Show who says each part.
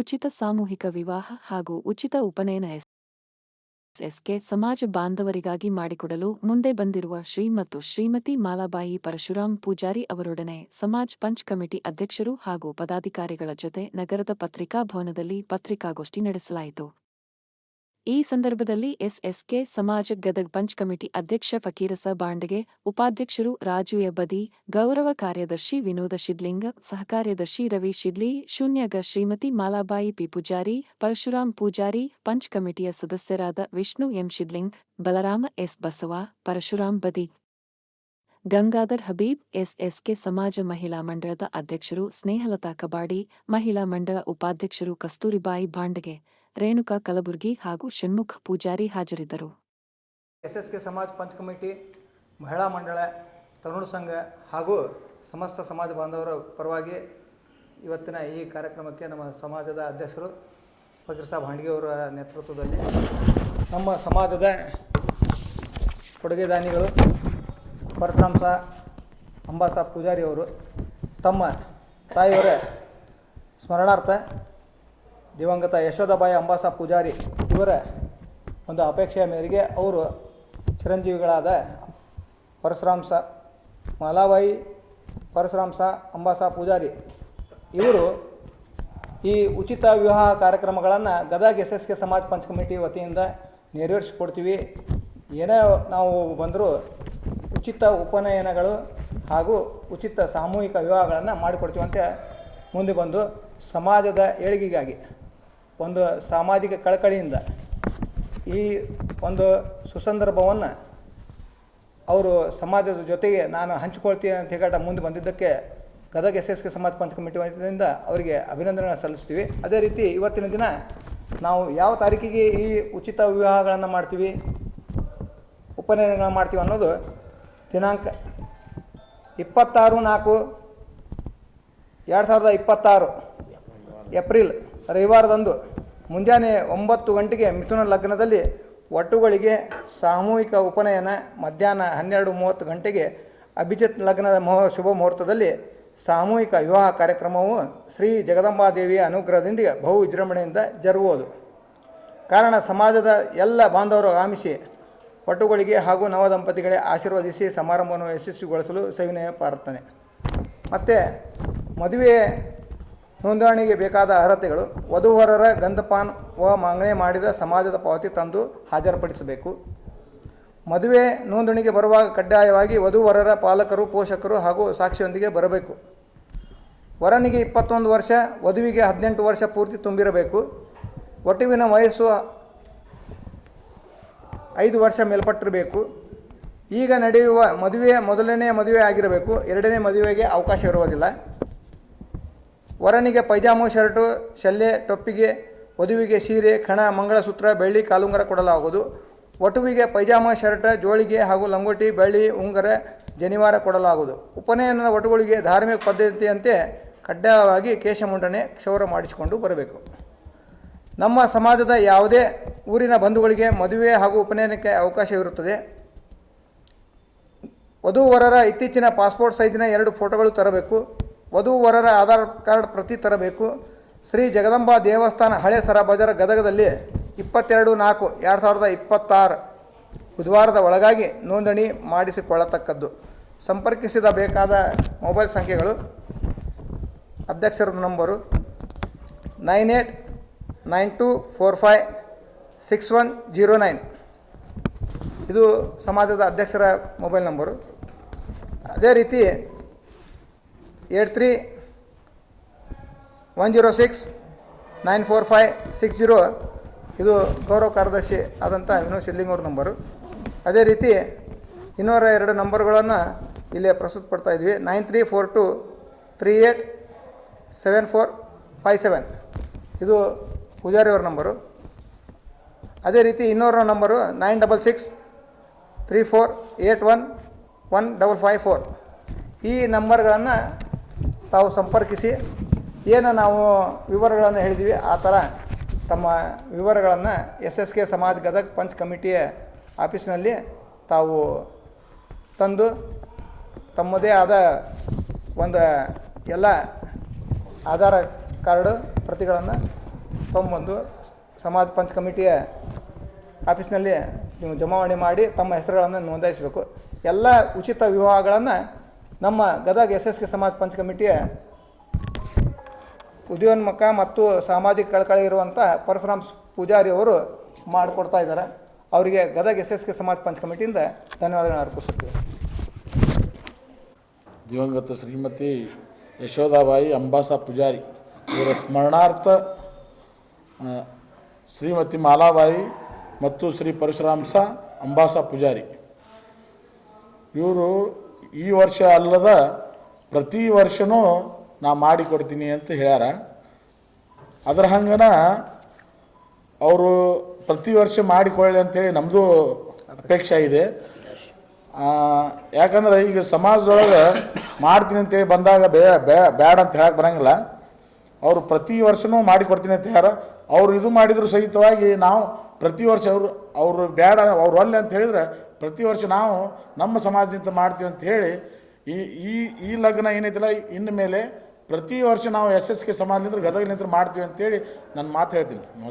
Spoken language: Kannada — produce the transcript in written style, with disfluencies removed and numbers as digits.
Speaker 1: ಉಚಿತ ಸಾಮೂಹಿಕ ವಿವಾಹ ಹಾಗೂ ಉಚಿತ ಉಪನಯನ ಎಸ್ಎಸ್ಕೆ ಸಮಾಜ ಬಾಂಧವರಿಗಾಗಿ ಮಾಡಿಕೊಡಲು ಮುಂದೆ ಬಂದಿರುವ ಶ್ರೀ ಮತ್ತು ಶ್ರೀಮತಿ ಮಾಲಾಬಾಯಿ ಪರಶುರಾಮ್ ಪೂಜಾರಿ ಅವರೊಡನೆ ಸಮಾಜ್ ಪಂಚ್ ಕಮಿಟಿ ಅಧ್ಯಕ್ಷರು ಹಾಗೂ ಪದಾಧಿಕಾರಿಗಳ ಜೊತೆ ನಗರದ ಪತ್ರಿಕಾ ಭವನದಲ್ಲಿ ಪತ್ರಿಕಾಗೋಷ್ಠಿ ನಡೆಸಲಾಯಿತು. ಈ ಸಂದರ್ಭದಲ್ಲಿ ಎಸ್ಎಸ್ಕೆ ಸಮಾಜ ಗದಗ್ ಪಂಚ್ ಕಮಿಟಿ ಅಧ್ಯಕ್ಷ ಫಕೀರಸ ಬಾಂಡಗೆ, ಉಪಾಧ್ಯಕ್ಷರು ರಾಜು ಯಬ್ಬದಿ, ಗೌರವ ಕಾರ್ಯದರ್ಶಿ ವಿನೋದ ಶಿದ್ಲಿಂಗ, ಸಹಕಾರ್ಯದರ್ಶಿ ರವಿ ಶಿದ್ಲಿ, ಶೂನ್ಯಗ ಶ್ರೀಮತಿ ಮಾಲಾಬಾಯಿ ಪಿ ಪೂಜಾರಿ, ಪರಶುರಾಮ್ ಪೂಜಾರಿ, ಪಂಚ್ ಕಮಿಟಿಯ ಸದಸ್ಯರಾದ ವಿಷ್ಣು ಎಂ ಶಿದ್ಲಿಂಗ್, ಬಲರಾಮ ಎಸ್ ಬಸವ, ಪರಶುರಾಮ್ ಬದಿ, ಗಂಗಾಧರ್ ಹಬೀಬ್, ಎಸ್ಎಸ್ಕೆ ಸಮಾಜ ಮಹಿಳಾ ಮಂಡಳದ ಅಧ್ಯಕ್ಷರು ಸ್ನೇಹಲತಾ ಕಬಾಡಿ, ಮಹಿಳಾ ಮಂಡಳ ಉಪಾಧ್ಯಕ್ಷರು ಕಸ್ತೂರಿಬಾಯಿ ಬಾಂಡಗೆ, ರೇಣುಕಾ ಕಲಬುರ್ಗಿ ಹಾಗೂ ಷಣ್ಮುಖ ಪೂಜಾರಿ ಹಾಜರಿದ್ದರು.
Speaker 2: ಎಸ್ಎಸ್ಕೆ ಸಮಾಜ ಪಂಚ್ ಕಮಿಟಿ, ಮಹಿಳಾ ಮಂಡಳ, ತರುಣ ಸಂಘ ಹಾಗೂ ಸಮಸ್ತ ಸಮಾಜ ಬಾಂಧವರ ಪರವಾಗಿ ಇವತ್ತಿನ ಈ ಕಾರ್ಯಕ್ರಮಕ್ಕೆ ನಮ್ಮ ಸಮಾಜದ ಅಧ್ಯಕ್ಷರು ಫಕೀರ್ ಸಾಬ್ ಹಾಂಡ್ಗೆ ಅವರ ನೇತೃತ್ವದಲ್ಲಿ ನಮ್ಮ ಸಮಾಜದ ಕೊಡುಗೆದಾನಿಗಳು ಪರಶುರಾಮ್ ಸಾ ಅಂಬಾಸಾ ಪೂಜಾರಿ ಅವರು ತಮ್ಮ ತಾಯಿಯವರ ಸ್ಮರಣಾರ್ಥ ದಿವಂಗತ ಯಶೋದಾಬಾಯಿ ಅಂಬಾಸಾ ಪೂಜಾರಿ ಇವರ ಒಂದು ಅಪೇಕ್ಷೆಯ ಮೇರೆಗೆ ಅವರು ಚಿರಂಜೀವಿಗಳಾದ ಪರಶುರಾಮ್ ಸಾ ಮಾಲಾಬಾಯಿ ಪರಶುರಾಮ್ ಸಾ ಅಂಬಾಸಾ ಪೂಜಾರಿ ಇವರು ಈ ಉಚಿತ ವಿವಾಹ ಕಾರ್ಯಕ್ರಮಗಳನ್ನು ಗದಗ ಎಸ್ಎಸ್ಕೆ ಸಮಾಜ ಪಂಚ್ ಕಮಿಟಿ ವತಿಯಿಂದ ನೆರವೇರಿಸಿಕೊಡ್ತೀವಿ. ಏನೇ ನಾವು ಬಂದರೂ ಉಚಿತ ಉಪನಯನಗಳು ಹಾಗೂ ಉಚಿತ ಸಾಮೂಹಿಕ ವಿವಾಹಗಳನ್ನು ಮಾಡಿಕೊಡ್ತೀವಿ ಅಂತ ಮುಂದೆ ಬಂದು ಸಮಾಜದ ಏಳಿಗೆಗಾಗಿ ಒಂದು ಸಾಮಾಜಿಕ ಕಳಕಳಿಯಿಂದ ಈ ಒಂದು ಸುಸಂದರ್ಭವನ್ನು ಅವರು ಸಮಾಜದ ಜೊತೆಗೆ ನಾನು ಹಂಚಿಕೊಳ್ತೀನಿ ಅಂತ ಹೇಳಿ ಮುಂದೆ ಬಂದಿದ್ದಕ್ಕೆ ಗದಗ ಎಸ್ಎಸ್ಕೆ ಸಮಾಜ ಪಂಚ್ ಕಮಿಟಿ ವತಿಯಿಂದ ಅವರಿಗೆ ಅಭಿನಂದನೆಗಳನ್ನು ಸಲ್ಲಿಸ್ತೀವಿ. ಅದೇ ರೀತಿ ಇವತ್ತಿನ ದಿನ ನಾವು ಯಾವ ತಾರೀಕಿಗೆ ಈ ಉಚಿತ ವಿವಾಹಗಳನ್ನು ಮಾಡ್ತೀವಿ, ಉಪನಯನಗಳನ್ನು ಮಾಡ್ತೀವಿ ಅನ್ನೋದು ದಿನಾಂಕ 26/4/2026 ಏಪ್ರಿಲ್ ರವಿವಾರದಂದು ಮುಂಜಾನೆ 9 ಗಂಟೆಗೆ ಮಿಥುನ ಲಗ್ನದಲ್ಲಿ ಒಟ್ಟುಗಳಿಗೆ ಸಾಮೂಹಿಕ ಉಪನಯನ, ಮಧ್ಯಾಹ್ನ 12:30 ಗಂಟೆಗೆ ಅಭಿಜಿತ್ ಲಗ್ನದ ಶುಭ ಮುಹೂರ್ತದಲ್ಲಿ ಸಾಮೂಹಿಕ ವಿವಾಹ ಕಾರ್ಯಕ್ರಮವು ಶ್ರೀ ಜಗದಂಬಾದೇವಿಯ ಅನುಗ್ರಹದೊಂದಿಗೆ ಬಹು ವಿಜೃಂಭಣೆಯಿಂದ ಜರುಗುವುದು. ಕಾರಣ ಸಮಾಜದ ಎಲ್ಲ ಬಾಂಧವರು ಆಗಮಿಸಿ ಒಟ್ಟುಗಳಿಗೆ ಹಾಗೂ ನವದಂಪತಿಗಳೇ ಆಶೀರ್ವದಿಸಿ ಸಮಾರಂಭವನ್ನು ಯಶಸ್ವಿಗೊಳಿಸಲು ಸವಿನಯ ಪ್ರಾರ್ಥನೆ. ಮತ್ತು ಮದುವೆ ನೋಂದಣಿಗೆ ಬೇಕಾದ ಅರ್ಹತೆಗಳು: ವಧುವರರ ಗಂಧಪಾನ್ ಮಂಗನೆ ಮಾಡಿದ ಸಮಾಜದ ಪಾವತಿ ತಂದು ಹಾಜರುಪಡಿಸಬೇಕು. ಮದುವೆ ನೋಂದಣಿಗೆ ಬರುವಾಗ ಕಡ್ಡಾಯವಾಗಿ ವಧುವರರ ಪಾಲಕರು, ಪೋಷಕರು ಹಾಗೂ ಸಾಕ್ಷಿಯೊಂದಿಗೆ ಬರಬೇಕು. ವರನಿಗೆ 21 ವರ್ಷ, ವಧುವಿಗೆ 18 ವರ್ಷ ಪೂರ್ತಿ ತುಂಬಿರಬೇಕು. ವಟುವಿನ ವಯಸ್ಸು 5 ವರ್ಷ ಮೇಲ್ಪಟ್ಟಿರಬೇಕು. ಈಗ ನಡೆಯುವ ಮದುವೆ ಮೊದಲನೇ ಮದುವೆ ಆಗಿರಬೇಕು. ಎರಡನೇ ಮದುವೆಗೆ ಅವಕಾಶ ಇರುವುದಿಲ್ಲ. ವರನಿಗೆ ಪೈಜಾಮ, ಶರ್ಟು, ಶಲ್ಲೆ, ಟೊಪ್ಪಿಗೆ, ವಧುವಿಗೆ ಸೀರೆ, ಖಣ, ಮಂಗಳಸೂತ್ರ, ಬೆಳ್ಳಿ ಕಾಲುಂಗರ ಕೊಡಲಾಗುವುದು. ವಟುವಿಗೆ ಪೈಜಾಮ, ಶರ್ಟ್, ಜೋಳಿಗೆ ಹಾಗೂ ಲಂಗೋಟಿ, ಬೆಳ್ಳಿ ಉಂಗುರ, ಜನಿವಾರ ಕೊಡಲಾಗುವುದು. ಉಪನಯನದ ವಟುಗಳಿಗೆ ಧಾರ್ಮಿಕ ಪದ್ಧತಿಯಂತೆ ಕಡ್ಡಾಯವಾಗಿ ಕೇಶಮುಂಡನೆ, ಕ್ಷೌರ ಮಾಡಿಸಿಕೊಂಡು ಬರಬೇಕು. ನಮ್ಮ ಸಮಾಜದ ಯಾವುದೇ ಊರಿನ ಬಂಧುಗಳಿಗೆ ಮದುವೆ ಹಾಗೂ ಉಪನಯನಕ್ಕೆ ಅವಕಾಶವಿರುತ್ತದೆ. ವಧುವರರ ಇತ್ತೀಚಿನ ಪಾಸ್ಪೋರ್ಟ್ ಸೈಜಿನ 2 ಫೋಟೋಗಳು ತರಬೇಕು. ವಧುವರರ ಆಧಾರ್ ಕಾರ್ಡ್ ಪ್ರತಿ ತರಬೇಕು. ಶ್ರೀ ಜಗದಂಬಾ ದೇವಸ್ಥಾನ, ಹಳೆ ಸರ ಬಜಾರ್, ಗದಗದಲ್ಲಿ 22/4/2026 ಬುಧವಾರದ ಒಳಗಾಗಿ ನೋಂದಣಿ ಮಾಡಿಸಿಕೊಳ್ಳತಕ್ಕದ್ದು. ಸಂಪರ್ಕಿಸಿದ ಬೇಕಾದ ಮೊಬೈಲ್ ಸಂಖ್ಯೆಗಳು: ಅಧ್ಯಕ್ಷರ ನಂಬರು 9892456109. ಇದು ಸಮಾಜದ ಅಧ್ಯಕ್ಷರ ಮೊಬೈಲ್ ನಂಬರು. ಅದೇ ರೀತಿ 83-106-94560 ಇದು ಗೌರವ ಕಾರ್ಯದರ್ಶಿ ಆದಂಥ ವಿನೋದ್ ಶಿದ್ಲಿಂಗ್ ಅವ್ರ ನಂಬರು. ಅದೇ ರೀತಿ ಇನ್ನೂರ 2 ನಂಬರ್ಗಳನ್ನು ಇಲ್ಲೇ ಪ್ರಸ್ತುತಪಡ್ತಾ ಇದ್ವಿ. 9342387457 ಇದು ಪೂಜಾರಿ ಅವ್ರ ನಂಬರು. ಅದೇ ರೀತಿ ಇನ್ನೂರ ನಂಬರು 966348115554. ಈ ನಂಬರ್ಗಳನ್ನು ತಾವು ಸಂಪರ್ಕಿಸಿ ಏನು ನಾವು ವಿವರಗಳನ್ನು ಹೇಳಿದ್ವಿ ಆ ಥರ ತಮ್ಮ ವಿವರಗಳನ್ನು ಎಸ್ಎಸ್ಕೆ ಸಮಾಜ ಗದಗ್ ಪಂಚ್ ಕಮಿಟಿಯ ಆಫೀಸ್ನಲ್ಲಿ ತಾವು ತಂದು ತಮ್ಮದೇ ಆದ ಒಂದು ಎಲ್ಲ ಆಧಾರ ಕಾರ್ಡ್ ಪ್ರತಿಗಳನ್ನು ತೊಗೊಂಬಂದು ಸಮಾಜ ಪಂಚ್ ಕಮಿಟಿಯ ಆಫೀಸ್ನಲ್ಲಿ ನೀವು ಜಮಾವಣೆ ಮಾಡಿ ತಮ್ಮ ಹೆಸರುಗಳನ್ನು ನೋಂದಾಯಿಸಬೇಕು. ಎಲ್ಲ ಉಚಿತ ವಿವಾಹಗಳನ್ನು ನಮ್ಮ ಗದಗ SSK ಸಮಾಜ ಪಂಚ ಕಮಿಟಿಯ ಉದಯೋನ್ಮುಖ ಮತ್ತು ಸಾಮಾಜಿಕ ಕಳಕಳಿ ಇರುವಂಥ ಪರಶುರಾಮ್ ಪೂಜಾರಿ ಅವರು ಮಾಡಿಕೊಡ್ತಾ ಇದ್ದಾರೆ. ಅವರಿಗೆ ಗದಗ SSK ಸಮಾಜ ಪಂಚ ಕಮಿಟಿಯಿಂದ ಧನ್ಯವಾದಗಳನ್ನು ಅರ್ಪಿಸುತ್ತೀವಿ.
Speaker 3: ದಿವಂಗತ ಶ್ರೀಮತಿ ಯಶೋದಾಬಾಯಿ ಅಂಬಾಸ ಪೂಜಾರಿ ಇವರ ಸ್ಮರಣಾರ್ಥ ಶ್ರೀಮತಿ ಮಾಲಾಬಾಯಿ ಮತ್ತು ಶ್ರೀ ಪರಶುರಾಮ್ಸ ಅಂಬಾಸ ಪೂಜಾರಿ ಇವರು ಈ ವರ್ಷ ಅಲ್ಲದ ಪ್ರತಿ ವರ್ಷವೂ ನಾ ಮಾಡಿಕೊಡ್ತೀನಿ ಅಂತ ಹೇಳ್ಯಾರ. ಅದರ ಹಂಗನ ಅವರು ಪ್ರತಿ ವರ್ಷ ಮಾಡಿಕೊಳ್ಳಿ ಅಂಥೇಳಿ ನಮ್ಮದು ಅಪೇಕ್ಷೆ ಇದೆ. ಯಾಕಂದ್ರೆ ಈಗ ಸಮಾಜದೊಳಗೆ ಮಾಡ್ತೀನಿ ಅಂತೇಳಿ ಬಂದಾಗ ಬ್ಯಾಡ ಅಂತ ಹೇಳಕ್ಕೆ ಬರೋಂಗಿಲ್ಲ. ಅವರು ಪ್ರತಿ ವರ್ಷವೂ ಮಾಡಿಕೊಡ್ತೀನಿ ಅಂತ ಹೇಳ್ಯಾರ. ಅವರು ಇದು ಮಾಡಿದ್ರು ಸಹಿತವಾಗಿ ನಾವು ಪ್ರತಿ ವರ್ಷ ಅವರು ಬೇಡ ಅವ್ರು ಅಲ್ಲೇ ಅಂತ ಹೇಳಿದ್ರೆ ಪ್ರತಿ ವರ್ಷ ನಾವು ನಮ್ಮ ಸಮಾಜದಿಂದ ಮಾಡ್ತೀವಿ ಅಂತ ಹೇಳಿ ಈ ಲಗ್ನ ಏನೈತಿಲ್ಲ ಇನ್ನು ಮೇಲೆ ಪ್ರತಿ ವರ್ಷ ನಾವು SSK ಸಮಾಜದಿಂದ ಗದಗಲಿಂದ ಮಾಡ್ತೀವಿ ಅಂತೇಳಿ ನಾನು ಮಾತು ಹೇಳ್ತೀನಿ.